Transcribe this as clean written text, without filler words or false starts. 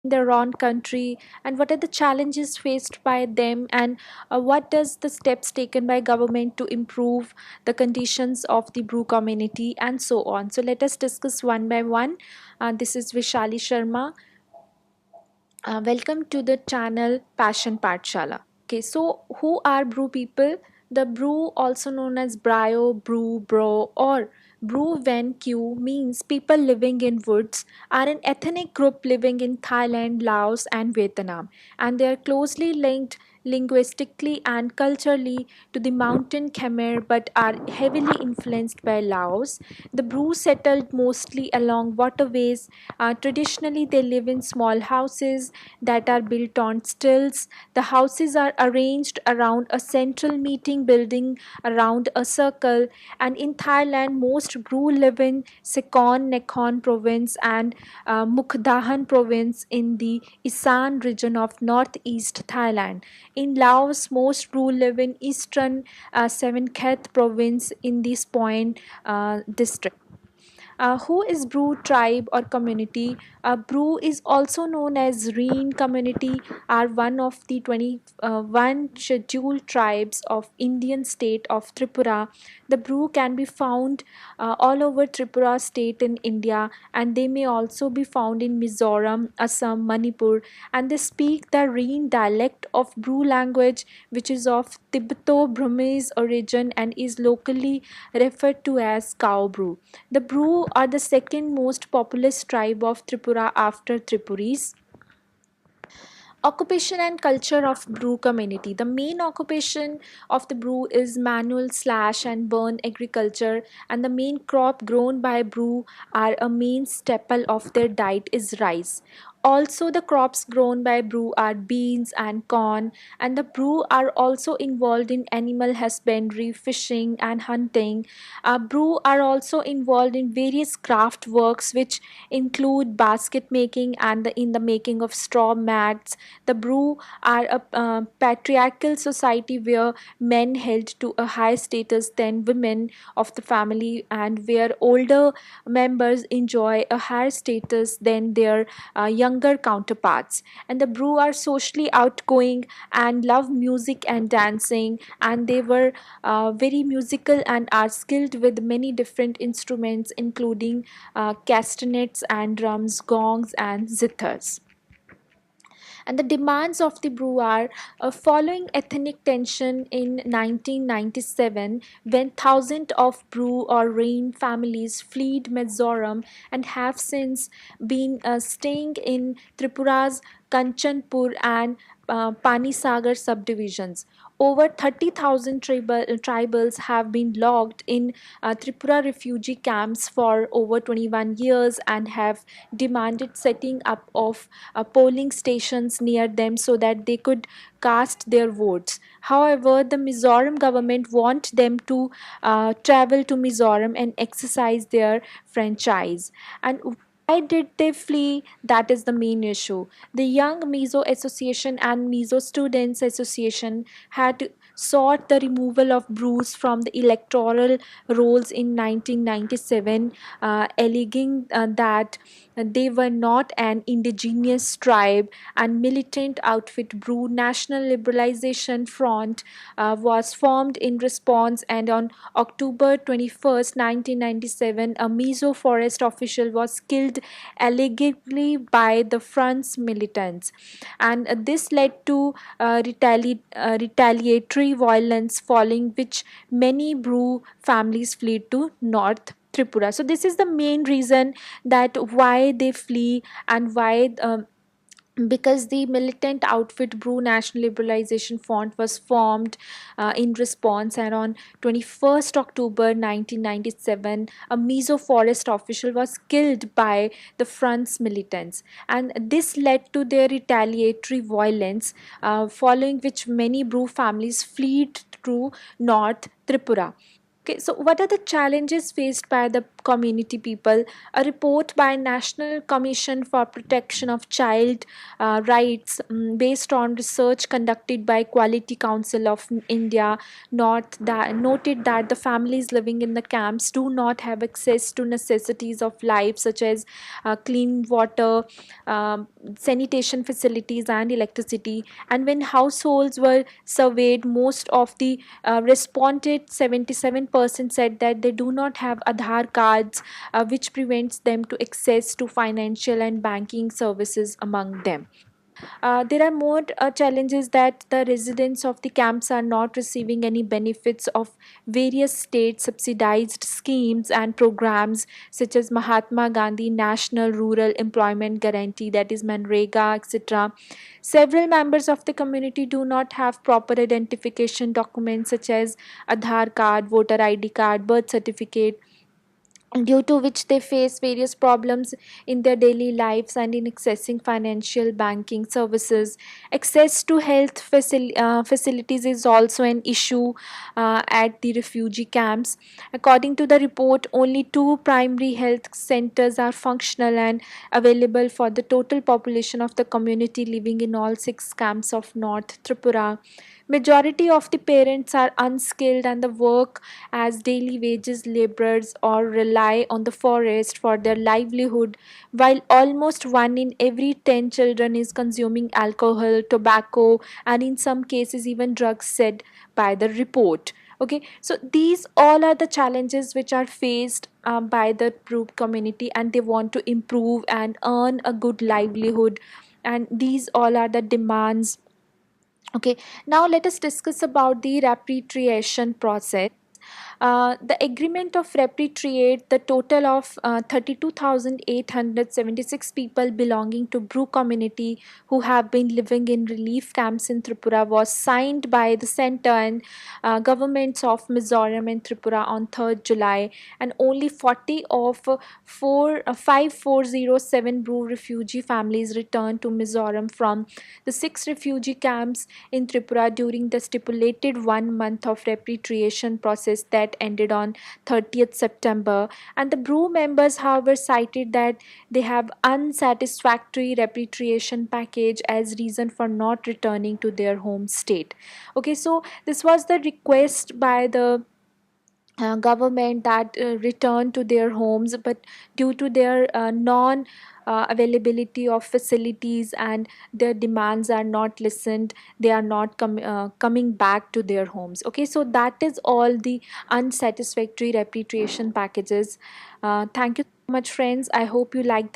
their own country, and what are the challenges faced by them, and what does the steps taken by government to improve the conditions of the brew community, and so on. So let us discuss one by one. This is Vishali Sharma. Welcome to the channel Passion Patshala. Okay, so who are brew people? The brew, also known as brio, brew, bro, or brew ven q, means people living in woods, are an ethnic group living in Thailand, Laos, and Vietnam, and they are closely linked linguistically and culturally to the mountain Khmer but are heavily influenced by Laos. The Bru settled mostly along waterways. Traditionally, they live in small houses that are built on stilts. The houses are arranged around a central meeting building around a circle. And in Thailand, most Bru live in Sekon Nakhon province and Mukdahan province in the Isan region of northeast Thailand. In Laos, most Bru live in eastern Savanakhet province in the Spoin district. Who is Bru tribe or community? Bru is also known as Reen community, are one of the 21 scheduled tribes of Indian state of Tripura. The Bru can be found all over Tripura state in India, and they may also be found in Mizoram, Assam, Manipur, and they speak the Reen dialect of Bru language, which is of Tibeto-Burmese origin and is locally referred to as Cow Bru. The Bru are the second most populous tribe of Tripura after Tripuris. Occupation and culture of Bru community. The main occupation of the Bru is manual slash and burn agriculture, and the main crop grown by Bru are a main staple of their diet is rice. Also, the crops grown by Bru are beans and corn, and the Bru are also involved in animal husbandry, fishing, and hunting. Bru are also involved in various craft works, which include basket making and in the making of straw mats. The Bru are a patriarchal society where men held to a higher status than women of the family, and where older members enjoy a higher status than their younger counterparts. And the Bru are socially outgoing and love music and dancing, and they were very musical and are skilled with many different instruments, including castanets and drums, gongs, and zithers. And the demands of the Bru are following ethnic tension in 1997, when thousands of Bru or Rain families fled Mizoram and have since been staying in Tripura's Kanchanpur and Panisagar subdivisions. Over 30,000 tribals have been locked in Tripura refugee camps for over 21 years and have demanded setting up of polling stations near them so that they could cast their votes. However, the Mizoram government want them to travel to Mizoram and exercise their franchise. And why did they flee? That is the main issue. The Young Mizo Association and Mizo Students Association had sought the removal of Bruce from the electoral rolls in 1997, alleging that they were not an indigenous tribe, and militant outfit Bru National Liberalization Front was formed in response. And on October 21st, 1997, a Mizo forest official was killed allegedly by the front's militants, and this led to retaliatory violence, following which many Bru families fled to North Tripura. So this is the main reason that why they flee, and why because the militant outfit Bru National Liberalization Front was formed in response. And on 21st October 1997, a Mizo forest official was killed by the front's militants, and this led to their retaliatory violence, following which many Bru families fled to North Tripura. Okay, so what are the challenges faced by the community people? A report by National Commission for Protection of Child Rights, based on research conducted by Quality Council of India, noted that the families living in the camps do not have access to necessities of life such as clean water, um, sanitation facilities, and electricity. And when households were surveyed, most of the responded 77% said that they do not have Aadhaar cards, which prevents them to access to financial and banking services among them. There are more challenges that the residents of the camps are not receiving any benefits of various state subsidized schemes and programs such as Mahatma Gandhi National Rural Employment Guarantee, that is Manrega, etc. Several members of the community do not have proper identification documents such as Aadhaar card, voter ID card, birth certificate, due to which they face various problems in their daily lives and in accessing financial banking services. Access to health facilities is also an issue at the refugee camps. According to the report, only two primary health centers are functional and available for the total population of the community living in all six camps of North Tripura. Majority of the parents are unskilled and the work as daily wages laborers or rely on the forest for their livelihood, while almost 1 in every 10 children is consuming alcohol, tobacco, and in some cases even drugs, said by the report. Okay, so these all are the challenges which are faced by the group community, and they want to improve and earn a good livelihood, and these all are the demands. Okay, now let us discuss about the repatriation process. The agreement of repatriate the total of 32,876 people belonging to Bru community who have been living in relief camps in Tripura was signed by the center and governments of Mizoram and Tripura on 3rd July, and only 40 of 5407 Bru refugee families returned to Mizoram from the six refugee camps in Tripura during the stipulated 1 month of repatriation process that ended on 30th September. And the Brew members, however, cited that they have unsatisfactory repatriation package as reason for not returning to their home state. Okay, so this was the request by the government that return to their homes, but due to their non availability of facilities and their demands are not listened, they are not coming back to their homes. Okay, so that is all the unsatisfactory repatriation packages. Thank you so much, friends. I hope you liked